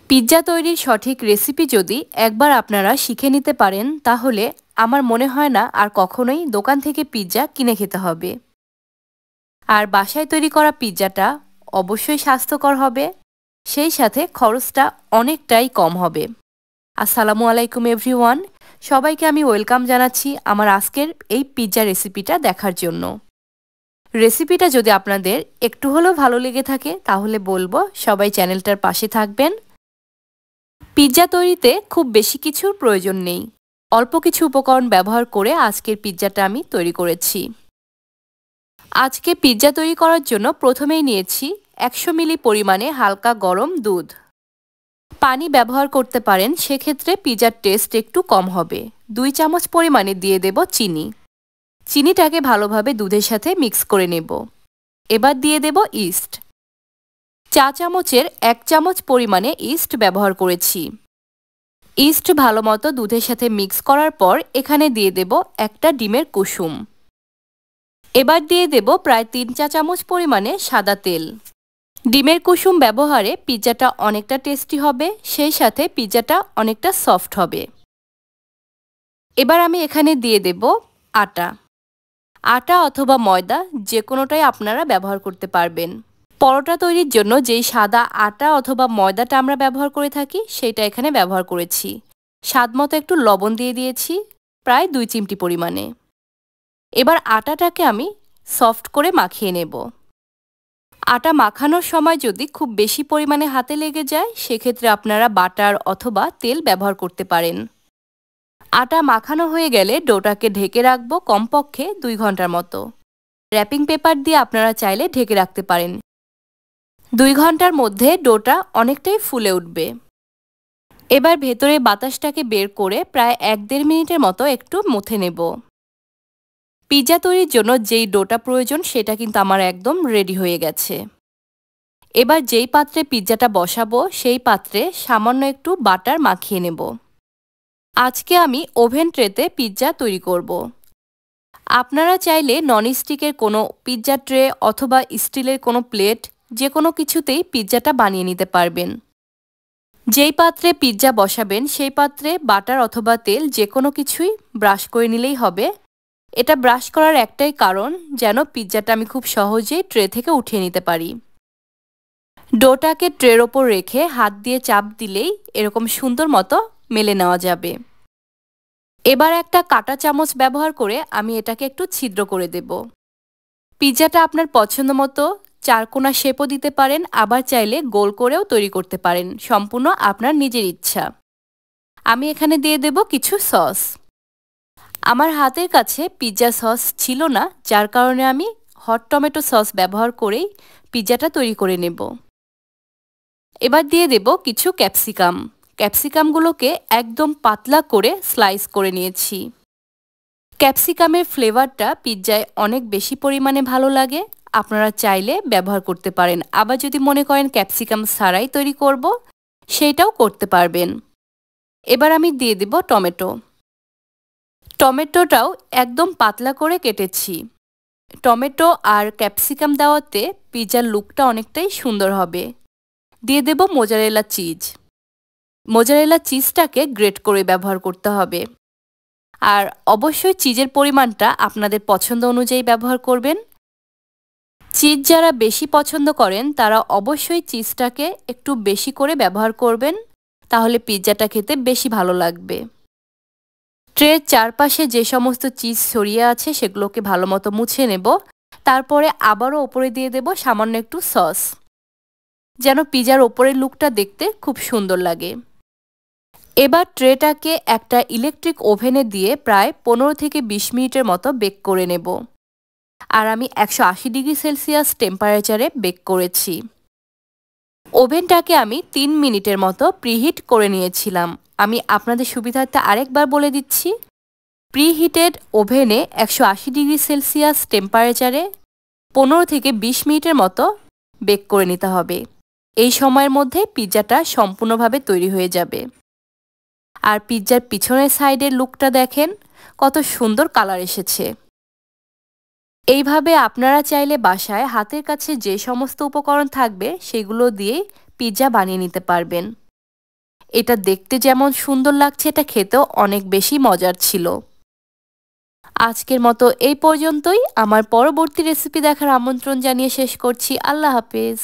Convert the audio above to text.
Pizza তৈরির সঠিক recipe যদি একবার আপনারা শিখে নিতে পারেন তাহলে আমার মনে হয় না আর কখনোই দোকান থেকে পিৎজা কিনে খেতে হবে। আর বাসায় তৈরি করা পিৎজাটা অবশ্যই স্বাস্থ্যকর হবে, সেই সাথে খরচটা অনেকটাই কম হবে। আসসালামু আলাইকুম এভরিওয়ান, সবাইকে আমি ওয়েলকাম জানাচ্ছি আমার আজকের এই পিৎজা রেসিপিটা দেখার জন্য। রেসিপিটা যদি আপনাদের একটু হলেও ভালো লেগে থাকে তাহলে বলবো সবাই চ্যানেলটার পাশে থাকবেন। পিৎজা তৈরিতে খুব বেশি কিছুর প্রয়োজন নেই, অল্প কিছু উপকরণ ব্যবহার করে আজকের পিৎজাটা আমি তৈরি করেছি। আজকে পিৎজা তৈরি করার জন্য প্রথমেই নিয়েছি 100 মিলি পরিমাণে হালকা গরম দুধ। পানি ব্যবহার করতে পারেন, সেক্ষেত্রে পিৎজার টেস্ট একটু কম হবে। 2 চামচ পরিমাণে দিয়ে দেব চিনি। চিনিটাকে ভালোভাবে দুধের সাথে মিক্স করে নেব। এবার দিয়ে দেব ইস্ট। চা চামচের 1 চামচ পরিমাণে ইস্ট ব্যবহার করেছি। ইস্ট ভালোমতো দুধের সাথে মিক্স করার পর এখানে দিয়ে দেব একটা ডিমের কুসুম। এবার দিয়ে দেব প্রায় 3 চা চামচ পরিমাণে সাদা তেল। ডিমের কুসুম ব্যবহারে পিৎজাটা অনেকটা টেস্টি হবে, সেই সাথে পিৎজাটা অনেকটা সফট হবে। এবার আমি এখানে দিয়ে দেব আটা। আটা অথবা ময়দা যে কোনোটাই আপনারা ব্যবহার করতে পারবেন। পরোটা তৈরির জন্য যেই সাদা আটা অথবা ময়দাটা আমরা ব্যবহার করে থাকি সেইটা এখানে ব্যবহার করেছি। স্বাদমতো একটু লবণ দিয়ে দিয়েছি, প্রায় 2 চিমটি পরিমাণে। এবার আটাটাকে আমি সফট করে মাখিয়ে নেব। আটা মাখানোর সময় যদি খুব বেশি পরিমাণে হাতে লেগে যায় সেক্ষেত্রে আপনারা বাটার অথবা তেল ব্যবহার করতে পারেন। আটা মাখানো হয়ে গেলে ডোটাকে ঢেকে রাখবো কমপক্ষে 2 ঘন্টার মতো। র্যাপিং পেপার দিয়ে আপনারা চাইলে ঢেকে রাখতে পারেন। 2 ঘন্টার মধ্যে ডোটা অনেকটাই ফুলে উঠবে। এবার ভেতরে বাতাসটাকে বের করে প্রায় 1-1.5 মিনিটের মতো একটু মথে নেব। পিৎজা তৈরির জন্য যেই ডোটা প্রয়োজন সেটা কিন্তু আমার একদম রেডি হয়ে গেছে। এবার যেই পাত্রে পিৎজাটা বসাবো সেই পাত্রে সামান্য একটু বাটার মাখিয়ে নেব। আজকে আমি ওভেন ট্রেতে পিৎজা তৈরি করব। আপনারা চাইলে ননস্টিকের কোনো পিৎজা ট্রে অথবা স্টিলের কোনো প্লেট যে কোনো কিছুতেই পিৎজাটা বানিয়ে নিতে পারবেন। যেই পাত্রে পিৎজা বসাবেন সেই পাত্রে বাটার অথবা তেল যে কোনো কিছুই ব্রাশ করে নিলেই হবে। এটা ব্রাশ করার একটাই কারণ যেন পিৎজাটা আমি খুব সহজেই ট্রে থেকে উঠিয়ে নিতে পারি। ডোটাকে ট্রের ওপর রেখে হাত দিয়ে চাপ দিলেই এরকম সুন্দর মতো মেলে নেওয়া যাবে। এবার একটা কাঁটা চামচ ব্যবহার করে আমি এটাকে একটু ছিদ্র করে দেব। পিৎজাটা আপনার পছন্দ মতো চারকোনা শেপও দিতে পারেন, আবার চাইলে গোল করেও তৈরি করতে পারেন, সম্পূর্ণ আপনার নিজের ইচ্ছা। আমি এখানে দিয়ে দেব কিছু সস। আমার হাতের কাছে পিৎজা সস ছিল না, যার কারণে আমি হট টমেটো সস ব্যবহার করেই পিৎজাটা তৈরি করে নেব। এবার দিয়ে দেব কিছু ক্যাপসিকাম। ক্যাপসিকামগুলোকে একদম পাতলা করে স্লাইস করে নিয়েছি। ক্যাপসিকামের ফ্লেভারটা পিৎজায় অনেক বেশি পরিমাণে ভালো লাগে, আপনারা চাইলে ব্যবহার করতে পারেন। আবার যদি মনে করেন ক্যাপসিকাম ছাড়াই তৈরি করব সেইটাও করতে পারবেন। এবার আমি দিয়ে দেব টমেটো। টমেটোটাও একদম পাতলা করে কেটেছি। টমেটো আর ক্যাপসিকাম দেওয়াতে পিৎজার লুকটা অনেকটাই সুন্দর হবে। দিয়ে দেব মোজারেলা চিজ। মোজারেলা চিজটাকে গ্রেট করে ব্যবহার করতে হবে। আর অবশ্যই চিজের পরিমাণটা আপনাদের পছন্দ অনুযায়ী ব্যবহার করবেন। চিজ যারা বেশি পছন্দ করেন তারা অবশ্যই চিজটাকে একটু বেশি করে ব্যবহার করবেন, তাহলে পিৎজাটা খেতে বেশি ভালো লাগবে। ট্রের চারপাশে যে সমস্ত চিজ ছড়িয়ে আছে সেগুলোকে ভালো মতো মুছে নেব। তারপরে আবারও ওপরে দিয়ে দেব সামান্য একটু সস, যেন পিৎজার ওপরের লুকটা দেখতে খুব সুন্দর লাগে। এবার ট্রেটাকে একটা ইলেকট্রিক ওভেনে দিয়ে প্রায় 15 থেকে 20 মিনিটের মতো বেক করে নেব। আর আমি 180 ডিগ্রি সেলসিয়াস টেম্পারেচারে বেক করেছি। ওভেনটাকে আমি 3 মিনিটের মতো প্রিহিট করে নিয়েছিলাম। আমি আপনাদের সুবিধার্থে আরেকবার বলে দিচ্ছি, প্রিহিটেড ওভেনে 180 ডিগ্রি সেলসিয়াস টেম্পারেচারে 15 থেকে 20 মিনিটের মতো বেক করে নিতে হবে। এই সময়ের মধ্যে পিৎজাটা সম্পূর্ণভাবে তৈরি হয়ে যাবে। আর পিৎজার পিছনের সাইডের লুকটা দেখেন কত সুন্দর কালার এসেছে। এইভাবে আপনারা চাইলে বাসায় হাতের কাছে যে সমস্ত উপকরণ থাকবে সেগুলো দিয়ে পিৎজা বানিয়ে নিতে পারবেন। এটা দেখতে যেমন সুন্দর লাগছে, এটা খেতেও অনেক বেশি মজার ছিল। আজকের মতো এই পর্যন্তই। আমার পরবর্তী রেসিপি দেখার আমন্ত্রণ জানিয়ে শেষ করছি। আল্লাহ হাফেজ।